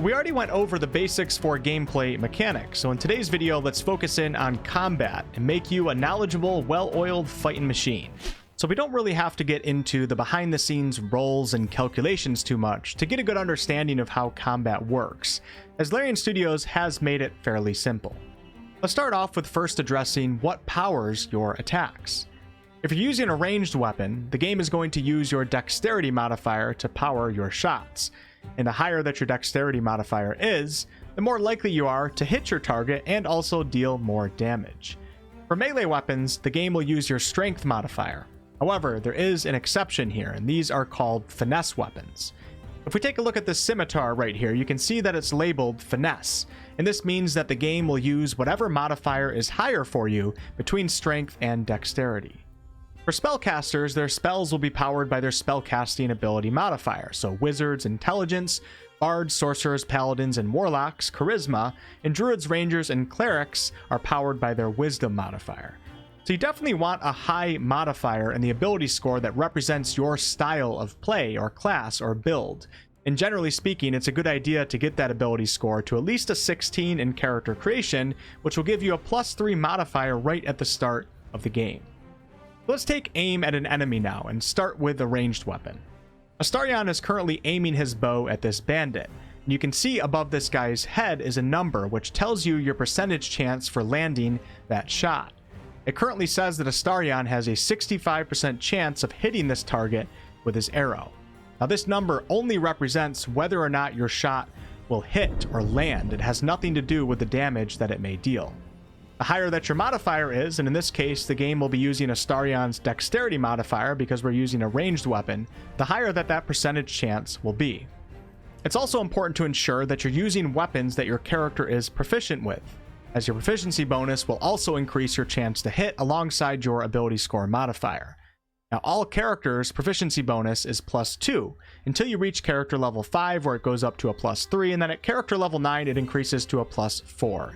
We already went over the basics for gameplay mechanics, so in today's video, let's focus in on combat and make you a knowledgeable, well-oiled fighting machine. So we don't really have to get into the behind-the-scenes roles and calculations too much to get a good understanding of how combat works, as Larian Studios has made it fairly simple. Let's start off with first addressing what powers your attacks. If you're using a ranged weapon, the game is going to use your dexterity modifier to power your shots. And the higher that your dexterity modifier is, the more likely you are to hit your target and also deal more damage. For melee weapons, the game will use your strength modifier. However, there is an exception here, and these are called finesse weapons. If we take a look at this scimitar right here, you can see that it's labeled finesse, and this means that the game will use whatever modifier is higher for you between strength and dexterity. For spellcasters, their spells will be powered by their spellcasting ability modifier, so wizards, intelligence, bards, sorcerers, paladins, and warlocks, charisma, and druids, rangers, and clerics are powered by their wisdom modifier. So you definitely want a high modifier in the ability score that represents your style of play or class or build. And generally speaking, it's a good idea to get that ability score to at least a 16 in character creation, which will give you a +3 modifier right at the start of the game. Let's take aim at an enemy now and start with a ranged weapon. Astarion is currently aiming his bow at this bandit. And you can see above this guy's head is a number which tells you your percentage chance for landing that shot. It currently says that Astarion has a 65% chance of hitting this target with his arrow. Now this number only represents whether or not your shot will hit or land. It has nothing to do with the damage that it may deal. The higher that your modifier is, and in this case the game will be using Astarion's dexterity modifier because we're using a ranged weapon, the higher that percentage chance will be. It's also important to ensure that you're using weapons that your character is proficient with, as your proficiency bonus will also increase your chance to hit alongside your ability score modifier. Now all characters' proficiency bonus is +2 until you reach character level 5 where it goes up to a +3, and then at character level 9 it increases to a +4.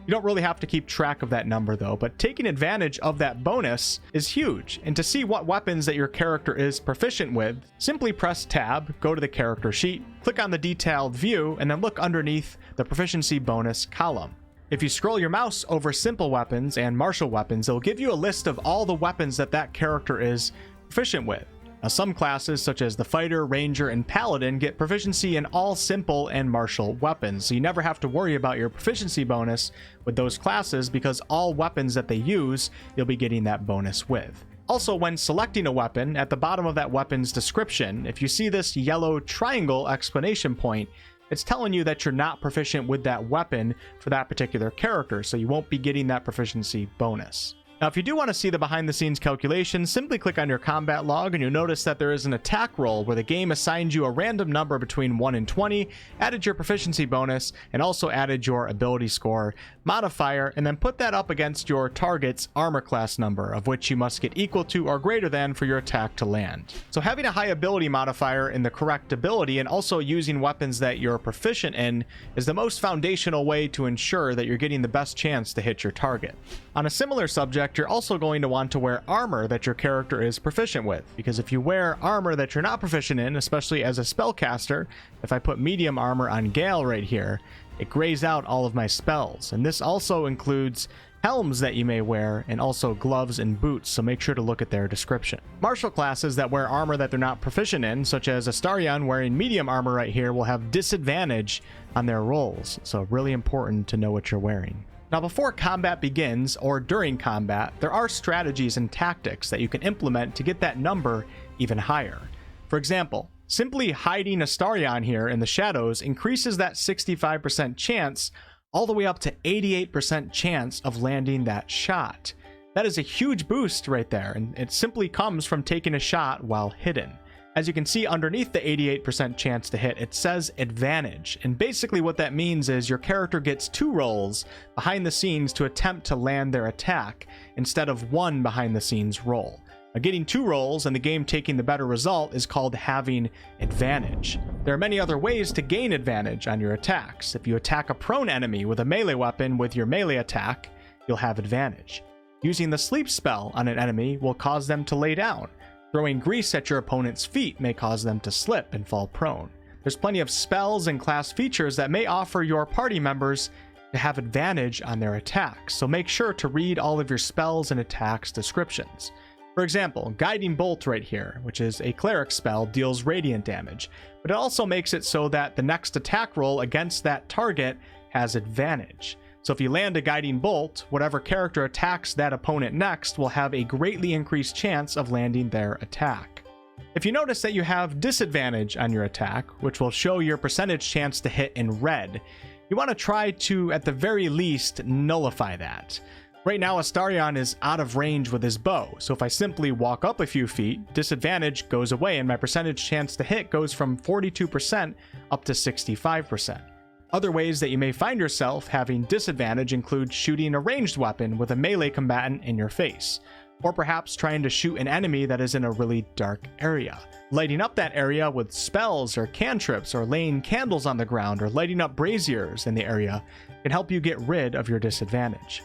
You don't really have to keep track of that number though, but taking advantage of that bonus is huge. And to see what weapons that your character is proficient with, simply press tab, go to the character sheet, click on the detailed view, and then look underneath the proficiency bonus column. If you scroll your mouse over simple weapons and martial weapons, it'll give you a list of all the weapons that character is proficient with. Now, some classes, such as the fighter, ranger, and paladin, get proficiency in all simple and martial weapons, so you never have to worry about your proficiency bonus with those classes because all weapons that they use, you'll be getting that bonus with. Also, when selecting a weapon, at the bottom of that weapon's description, if you see this yellow triangle exclamation point, it's telling you that you're not proficient with that weapon for that particular character, so you won't be getting that proficiency bonus. Now, if you do want to see the behind-the-scenes calculations, simply click on your combat log and you'll notice that there is an attack roll where the game assigns you a random number between 1 and 20, added your proficiency bonus, and also added your ability score modifier, and then put that up against your target's armor class number, of which you must get equal to or greater than for your attack to land. So having a high ability modifier in the correct ability and also using weapons that you're proficient in is the most foundational way to ensure that you're getting the best chance to hit your target. On a similar subject, you're also going to want to wear armor that your character is proficient with, because if you wear armor that you're not proficient in, especially as a spellcaster, if I put medium armor on Gale right here, it grays out all of my spells. And this also includes helms that you may wear and also gloves and boots, so make sure to look at their description. Martial classes that wear armor that they're not proficient in, such as Astarion wearing medium armor right here, will have disadvantage on their rolls, so really important to know what you're wearing. Now, before combat begins or during combat, there are strategies and tactics that you can implement to get that number even higher. For example, simply hiding Astarion here in the shadows increases that 65% chance all the way up to 88% chance of landing that shot. That is a huge boost right there, and it simply comes from taking a shot while hidden. As you can see underneath the 88% chance to hit, it says advantage. And basically what that means is your character gets 2 rolls behind the scenes to attempt to land their attack instead of 1 behind the scenes roll. Now, getting 2 rolls and the game taking the better result is called having advantage. There are many other ways to gain advantage on your attacks. If you attack a prone enemy with a melee weapon with your melee attack, you'll have advantage. Using the sleep spell on an enemy will cause them to lay down. Throwing grease at your opponent's feet may cause them to slip and fall prone. there's plenty of spells and class features that may offer your party members to have advantage on their attacks, so make sure to read all of your spells and attacks descriptions. For example, Guiding Bolt right here, which is a cleric spell, deals radiant damage, but it also makes it so that the next attack roll against that target has advantage. So if you land a Guiding Bolt, whatever character attacks that opponent next will have a greatly increased chance of landing their attack. If you notice that you have disadvantage on your attack, which will show your percentage chance to hit in red, you want to try to, at the very least, nullify that. Right now, Astarion is out of range with his bow, so if I simply walk up a few feet, disadvantage goes away and my percentage chance to hit goes from 42% up to 65%. Other ways that you may find yourself having disadvantage include shooting a ranged weapon with a melee combatant in your face, or perhaps trying to shoot an enemy that is in a really dark area. Lighting up that area with spells or cantrips, or laying candles on the ground, or lighting up braziers in the area can help you get rid of your disadvantage.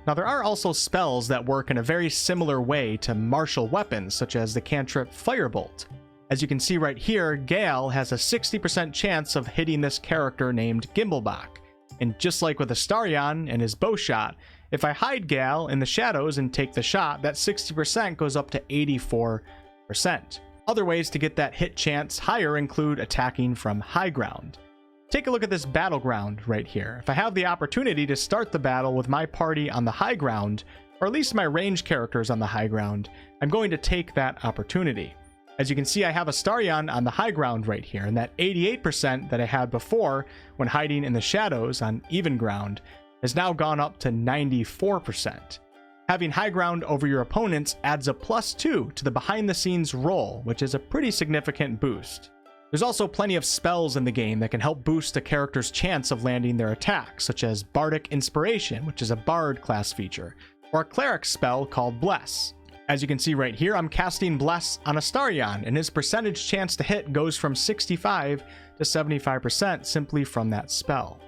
Now, there are also spells that work in a very similar way to martial weapons, such as the cantrip Firebolt. As you can see right here, Gale has a 60% chance of hitting this character named Gimblebach. And just like with Astarion and his bow shot, if I hide Gale in the shadows and take the shot, that 60% goes up to 84%. Other ways to get that hit chance higher include attacking from high ground. Take a look at this battleground right here. If I have the opportunity to start the battle with my party on the high ground, or at least my ranged characters on the high ground, I'm going to take that opportunity. As you can see, I have Astarion on the high ground right here, and that 88% that I had before when hiding in the shadows on even ground has now gone up to 94%. Having high ground over your opponents adds a +2 to the behind the scenes roll, which is a pretty significant boost. There's also plenty of spells in the game that can help boost a character's chance of landing their attack, such as Bardic Inspiration, which is a Bard class feature, or a cleric spell called Bless. As you can see right here, I'm casting Bless on Astarion, and his percentage chance to hit goes from 65 to 75% simply from that spell.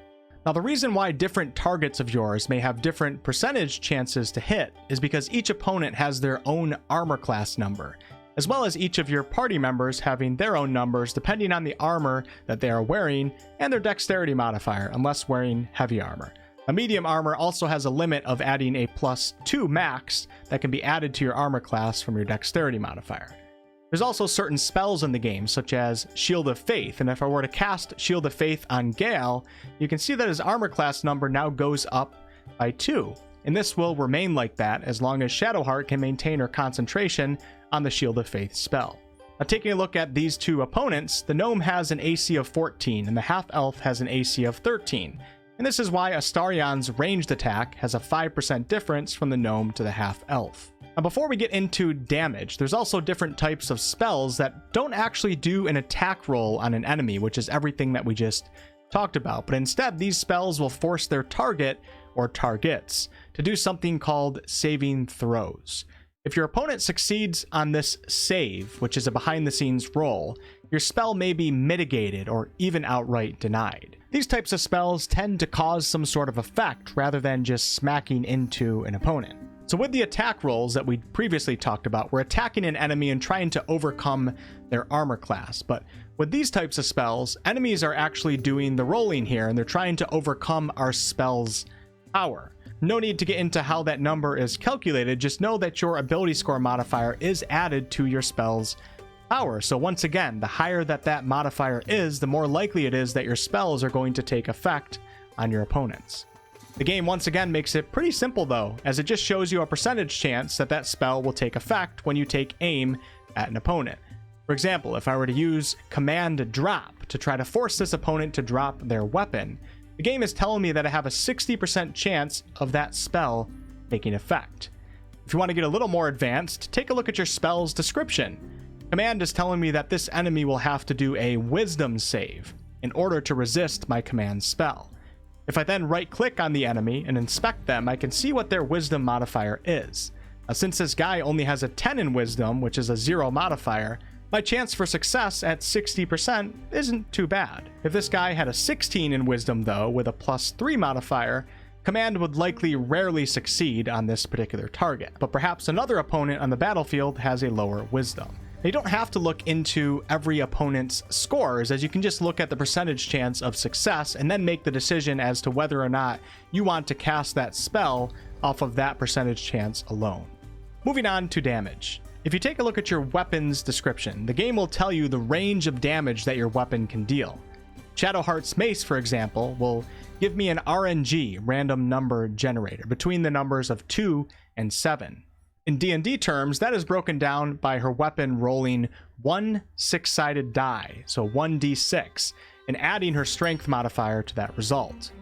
Now, the reason why different targets of yours may have different percentage chances to hit is because each opponent has their own armor class number, as well as each of your party members having their own numbers depending on the armor that they are wearing and their dexterity modifier, unless wearing heavy armor. A medium armor also has a limit of adding a +2 max that can be added to your armor class from your dexterity modifier. There's also certain spells in the game, such as Shield of Faith, and if I were to cast Shield of Faith on Gale, you can see that his armor class number now goes up by 2, and this will remain like that as long as Shadowheart can maintain her concentration on the Shield of Faith spell. Now, taking a look at these two opponents, the Gnome has an AC of 14, and the Half-Elf has an AC of 13, and this is why Astarion's ranged attack has a 5% difference from the Gnome to the Half-Elf. Now, before we get into damage, there's also different types of spells that don't actually do an attack roll on an enemy, which is everything that we just talked about, but instead these spells will force their target or targets to do something called saving throws. If your opponent succeeds on this save, which is a behind the scenes roll, your spell may be mitigated or even outright denied. These types of spells tend to cause some sort of effect rather than just smacking into an opponent. So with the attack rolls that we previously talked about, we're attacking an enemy and trying to overcome their armor class. But with these types of spells, enemies are actually doing the rolling here, and they're trying to overcome our spell's power. No need to get into how that number is calculated, just know that your ability score modifier is added to your spell's power. So once again, the higher that modifier is, the more likely it is that your spells are going to take effect on your opponents. The game once again makes it pretty simple though, as it just shows you a percentage chance that spell will take effect when you take aim at an opponent. For example, if I were to use Command Drop to try to force this opponent to drop their weapon, the game is telling me that I have a 60% chance of that spell taking effect. If you want to get a little more advanced, take a look at your spell's description. Command is telling me that this enemy will have to do a Wisdom save in order to resist my command spell. If I then right-click on the enemy and inspect them, I can see what their Wisdom modifier is. Now, since this guy only has a 10 in Wisdom, which is a 0 modifier, my chance for success at 60% isn't too bad. If this guy had a 16 in Wisdom though, with a +3 modifier, Command would likely rarely succeed on this particular target, but perhaps another opponent on the battlefield has a lower Wisdom. You don't have to look into every opponent's scores, as you can just look at the percentage chance of success and then make the decision as to whether or not you want to cast that spell off of that percentage chance alone. Moving on to damage. If you take a look at your weapon's description, the game will tell you the range of damage that your weapon can deal. Shadowheart's mace, for example, will give me an RNG, random number generator, between the numbers of 2 and 7. In D&D terms, that is broken down by her weapon rolling one 6-sided die, so 1d6, and adding her strength modifier to that result.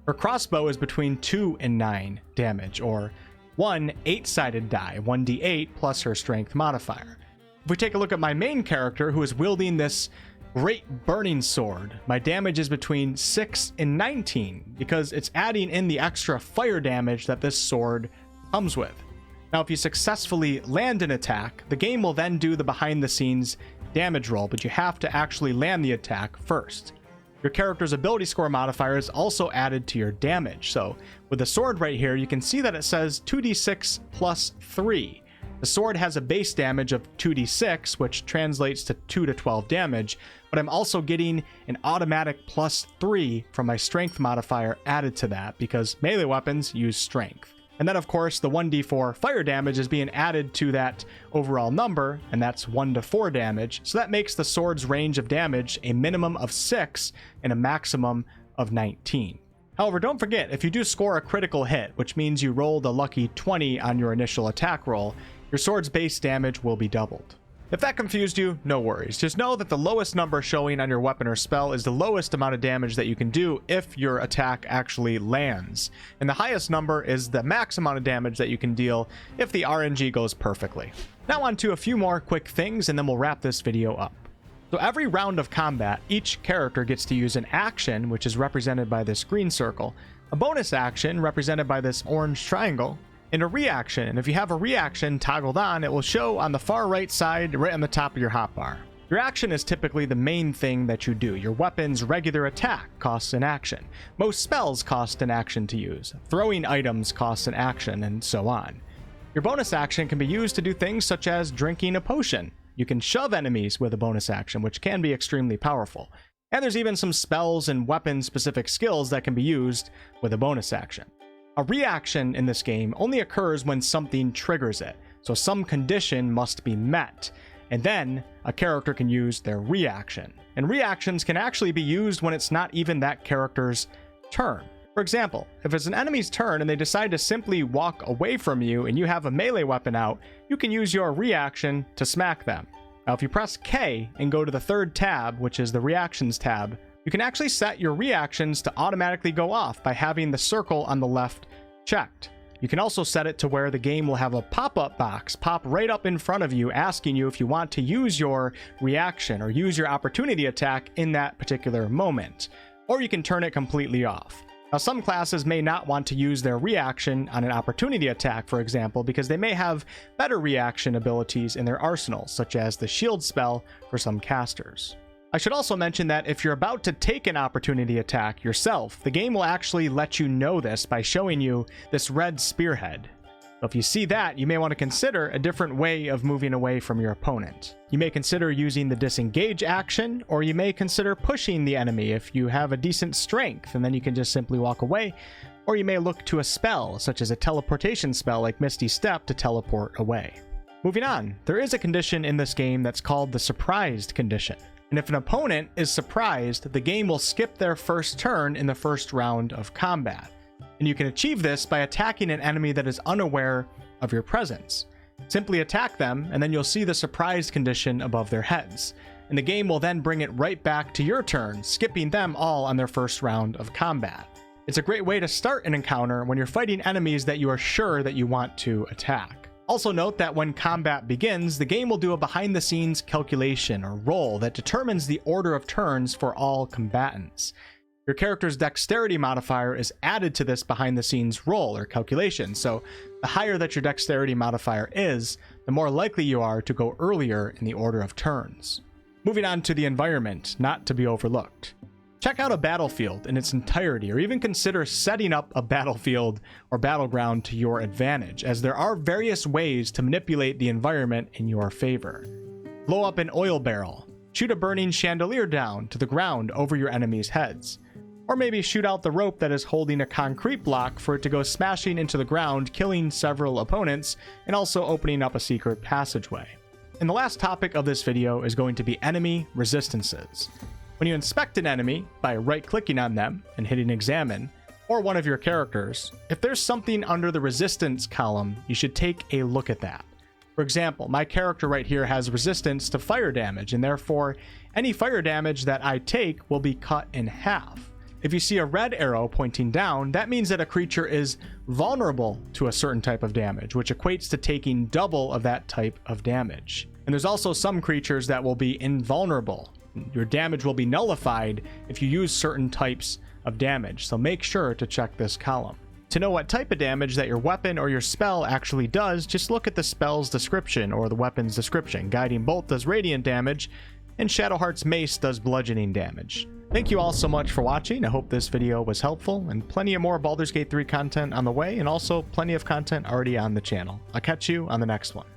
Her crossbow is between 2 and 9 damage, or one 8-sided die, 1d8 plus her strength modifier. If we take a look at my main character, who is wielding this great burning sword, my damage is between 6 and 19, because it's adding in the extra fire damage that this sword comes with. Now, if you successfully land an attack, the game will then do the behind-the-scenes damage roll, but you have to actually land the attack first. Your character's ability score modifier is also added to your damage. So with the sword right here, you can see that it says 2d6 plus 3. The sword has a base damage of 2d6, which translates to 2 to 12 damage, but I'm also getting an automatic plus 3 from my strength modifier added to that, because melee weapons use strength. And then, of course, the 1d4 fire damage is being added to that overall number, and that's 1 to 4 damage. So that makes the sword's range of damage a minimum of 6 and a maximum of 19. However, don't forget, if you do score a critical hit, which means you rolled a lucky 20 on your initial attack roll, your sword's base damage will be doubled. If that confused you, no worries. Just know that the lowest number showing on your weapon or spell is the lowest amount of damage that you can do if your attack actually lands. And the highest number is the max amount of damage that you can deal if the RNG goes perfectly. Now on to a few more quick things, and then we'll wrap this video up. So every round of combat, each character gets to use an action, which is represented by this green circle, a bonus action represented by this orange triangle, and a reaction. And if you have a reaction toggled on, it will show on the far right side, right on the top of your hotbar. Your action is typically the main thing that you do. Your weapon's regular attack costs an action. Most spells cost an action to use. Throwing items costs an action, and so on. Your bonus action can be used to do things such as drinking a potion. You can shove enemies with a bonus action, which can be extremely powerful. And there's even some spells and weapon-specific skills that can be used with a bonus action. A reaction in this game only occurs when something triggers it, so some condition must be met, and then a character can use their reaction. And reactions can actually be used when it's not even that character's turn. For example, if it's an enemy's turn and they decide to simply walk away from you and you have a melee weapon out, you can use your reaction to smack them. Now, if you press K and go to the third tab, which is the reactions tab, you can actually set your reactions to automatically go off by having the circle on the left checked. You can also set it to where the game will have a pop-up box pop right up in front of you asking you if you want to use your reaction or use your opportunity attack in that particular moment. Or you can turn it completely off. Now, some classes may not want to use their reaction on an opportunity attack, for example, because they may have better reaction abilities in their arsenal, such as the shield spell for some casters. I should also mention that if you're about to take an opportunity attack yourself, the game will actually let you know this by showing you this red spearhead. So if you see that, you may want to consider a different way of moving away from your opponent. You may consider using the disengage action, or you may consider pushing the enemy if you have a decent strength, and then you can just simply walk away. Or you may look to a spell, such as a teleportation spell like Misty Step, to teleport away. Moving on, there is a condition in this game that's called the surprised condition. And if an opponent is surprised, the game will skip their first turn in the first round of combat. And you can achieve this by attacking an enemy that is unaware of your presence. Simply attack them, and then you'll see the surprised condition above their heads. And the game will then bring it right back to your turn, skipping them all on their first round of combat. It's a great way to start an encounter when you're fighting enemies that you are sure that you want to attack. Also note that when combat begins, the game will do a behind-the-scenes calculation or roll that determines the order of turns for all combatants. Your character's dexterity modifier is added to this behind-the-scenes roll or calculation, so the higher that your dexterity modifier is, the more likely you are to go earlier in the order of turns. Moving on to the environment, not to be overlooked. Check out a battlefield in its entirety, or even consider setting up a battlefield or battleground to your advantage, as there are various ways to manipulate the environment in your favor. blow up an oil barrel, shoot a burning chandelier down to the ground over your enemies' heads, or maybe shoot out the rope that is holding a concrete block for it to go smashing into the ground, killing several opponents, and also opening up a secret passageway. And the last topic of this video is going to be enemy resistances. When you inspect an enemy by right-clicking on them and hitting examine, or one of your characters, if there's something under the resistance column, you should take a look at that. For example, my character right here has resistance to fire damage, and therefore any fire damage that I take will be cut in half. If you see a red arrow pointing down, that means that a creature is vulnerable to a certain type of damage, which equates to taking double of that type of damage. And there's also some creatures that will be invulnerable. Your damage will be nullified if you use certain types of damage, so make sure to check this column. To know what type of damage that your weapon or your spell actually does, just look at the spell's description or the weapon's description. Guiding Bolt does radiant damage, and Shadowheart's Mace does bludgeoning damage. Thank you all so much for watching. I hope this video was helpful, and plenty of more Baldur's Gate 3 content on the way, and also plenty of content already on the channel. I'll catch you on the next one.